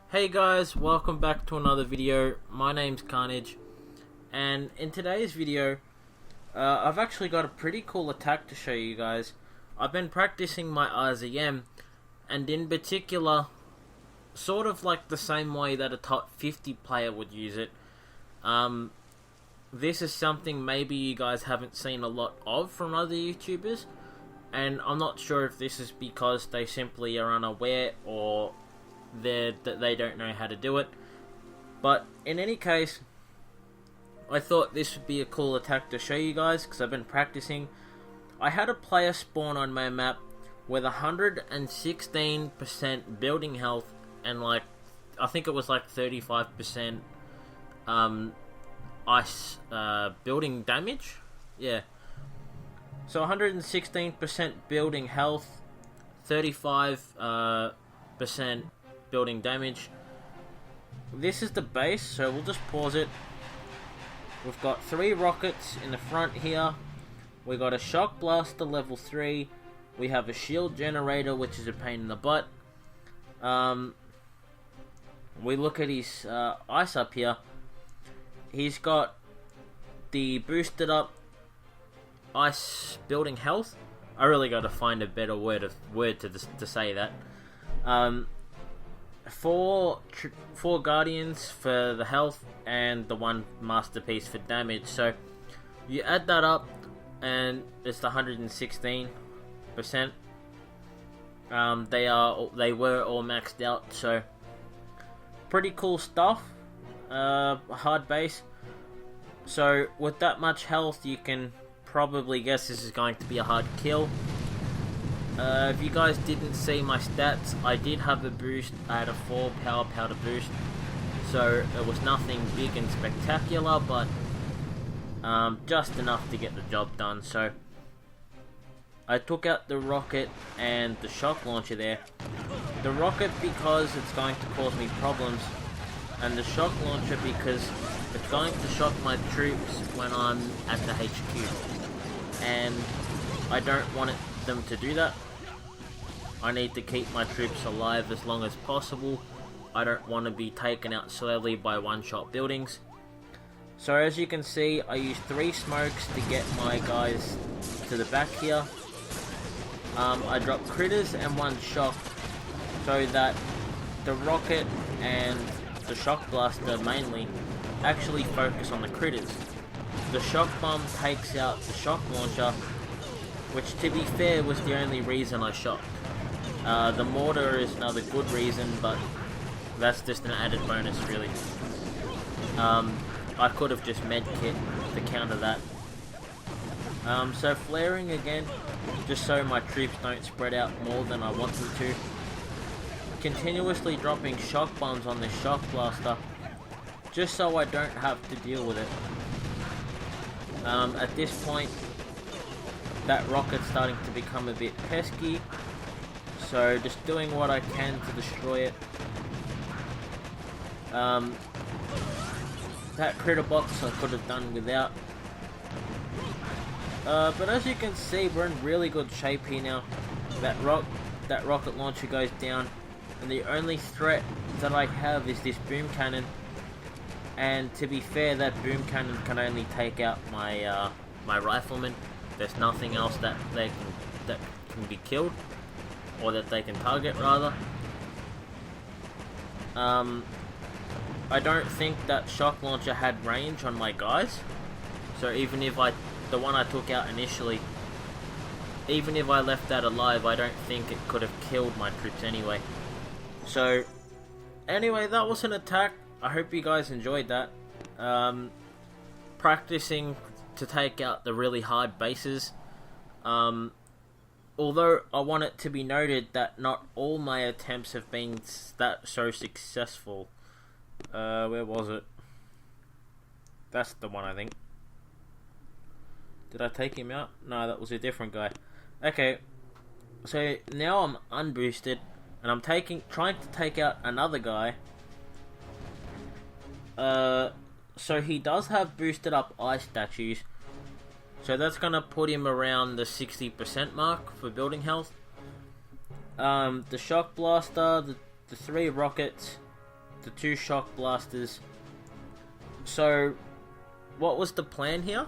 Hey guys, welcome back to another video. My name's Karnage, and in today's video I've actually got a pretty cool attack to show you guys. I've been practicing my RZM, and in particular sort of like the same way that a top 50 player would use it. This is something maybe you guys haven't seen a lot of from other YouTubers, and I'm not sure if this is because they simply are unaware or that they don't know how to do it. But in any case, I thought this would be a cool attack to show you guys because I've been practicing. I had a player spawn on my map with 116% building health and I think it was like 35% ice building damage. Yeah. So 116% building health, 35% building damage. This is the base, so we'll just pause it. We've got 3 rockets in the front here. We got a shock blaster level 3. We have a shield generator, which is a pain in the butt. We look at his ice up here. He's got the boosted up ice building health. I really got to find a better word to say that. 4 guardians for the health and the 1 masterpiece for damage. So you add that up and it's the 116%. They were all maxed out, so pretty cool stuff. Hard base. So with that much health, you can probably guess this is going to be a hard kill. If you guys didn't see my stats, I did have a boost. I had a 4 power powder boost, so it was nothing big and spectacular, but just enough to get the job done. So I took out the rocket and the shock launcher there. The rocket because it's going to cause me problems, and the shock launcher because it's going to shock my troops when I'm at the HQ, and I don't want them to do that. I need to keep my troops alive as long as possible. I don't want to be taken out slowly by one-shot buildings. So as you can see, I used 3 smokes to get my guys to the back here. I dropped critters and 1 shock so that the rocket and the shock blaster mainly actually focus on the critters. The shock bomb takes out the shock launcher, which to be fair was the only reason I shot. The mortar is another good reason, but that's just an added bonus really. I could have just medkit to counter that. So flaring again, just so my troops don't spread out more than I want them to. Continuously dropping shock bombs on this shock blaster, just so I don't have to deal with it. At this point, that rocket's starting to become a bit pesky, so just doing what I can to destroy it. That critter box I could have done without. But as you can see, we're in really good shape here now. That rocket launcher goes down, and the only threat that I have is this boom cannon. And to be fair, that boom cannon can only take out my my riflemen. There's nothing else that can be killed, or that they can target rather. I don't think that shock launcher had range on my guys, so even if the one I took out initially, even if I left that alive, I don't think it could have killed my troops anyway. So anyway, that was an attack. I hope you guys enjoyed that. Practicing to take out the really hard bases. Although I want it to be noted that not all my attempts have been so successful. Where was it? That's the one, I think. Did I take him out? No, that was a different guy. Okay, so now I'm unboosted, and I'm trying to take out another guy. So he does have boosted up ice statues, so that's gonna put him around the 60% mark for building health. The shock blaster, the 3 rockets, the 2 shock blasters. So, what was the plan here?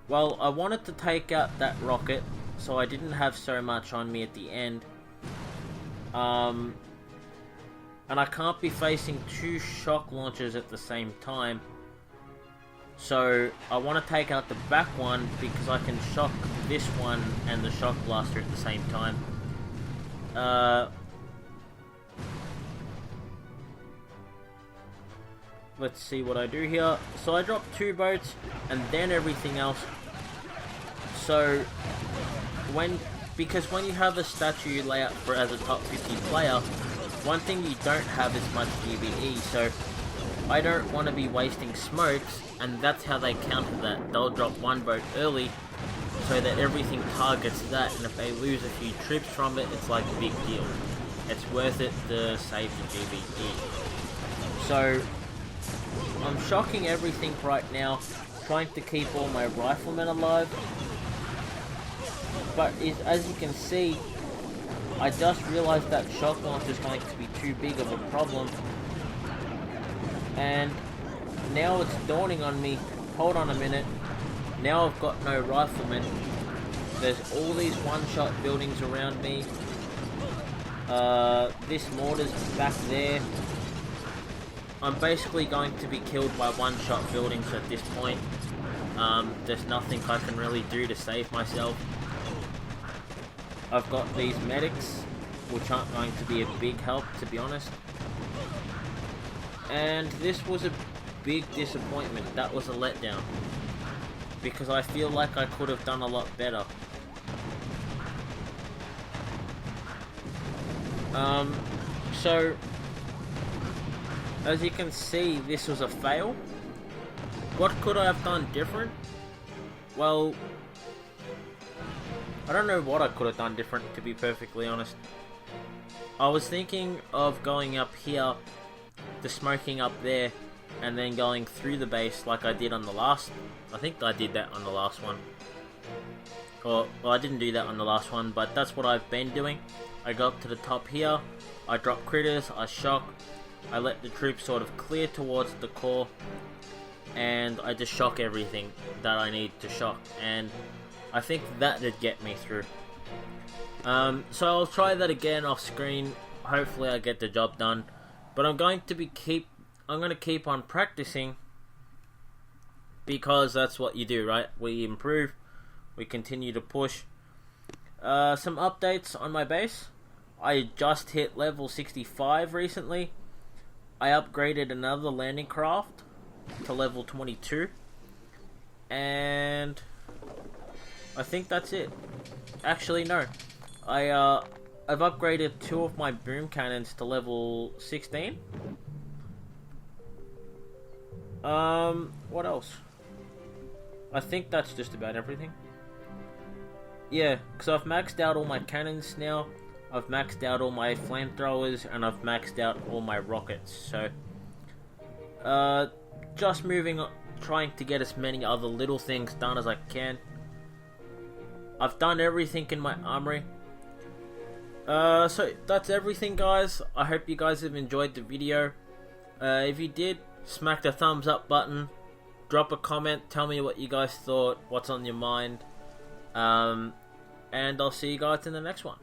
Well, I wanted to take out that rocket, so I didn't have so much on me at the end. And I can't be facing 2 shock launchers at the same time. So, I want to take out the back one because I can shock this one and the shock blaster at the same time. Let's see what I do here. So I dropped 2 boats and then everything else. So because when you have a statue layout for as a top 50 player, one thing you don't have is much GBE. So I don't want to be wasting smokes, and that's how they counter that. They'll drop 1 boat early so that everything targets that, and if they lose a few trips from it, it's like a big deal. It's worth it to save the GBE. So I'm shocking everything right now, trying to keep all my riflemen alive. But as you can see, I just realized that shock launch is going to be too big of a problem. And now it's dawning on me, hold on a minute, now I've got no riflemen. There's all these one-shot buildings around me. This mortar's back there. I'm basically going to be killed by one-shot buildings at this point. There's nothing I can really do to save myself. I've got these medics, which aren't going to be a big help, to be honest. And this was a big disappointment. That was a letdown. Because I feel like I could have done a lot better. So, as you can see, this was a fail. What could I have done different? Well, I don't know what I could have done different, to be perfectly honest. I was thinking of going up here, the smoking up there, and then going through the base like I did on the last... I think I did that on the last one. Well, I didn't do that on the last one, but that's what I've been doing. I go up to the top here, I drop critters, I shock, I let the troops sort of clear towards the core, and I just shock everything that I need to shock, and I think that did get me through. So I'll try that again off screen. Hopefully I get the job done, but I'm going to keep on practicing, because that's what you do, right? We improve, we continue to push. Some updates on my base. I just hit level 65 recently. I upgraded another landing craft to level 22, and I think that's it. Actually, no. I've upgraded 2 of my boom cannons to level 16. What else? I think that's just about everything. Yeah, because I've maxed out all my cannons now. I've maxed out all my flamethrowers, and I've maxed out all my rockets. So, just moving on, trying to get as many other little things done as I can. I've done everything in my armory. So that's everything, guys. I hope you guys have enjoyed the video. If you did, smack the thumbs up button. Drop a comment. Tell me what you guys thought. What's on your mind. And I'll see you guys in the next one.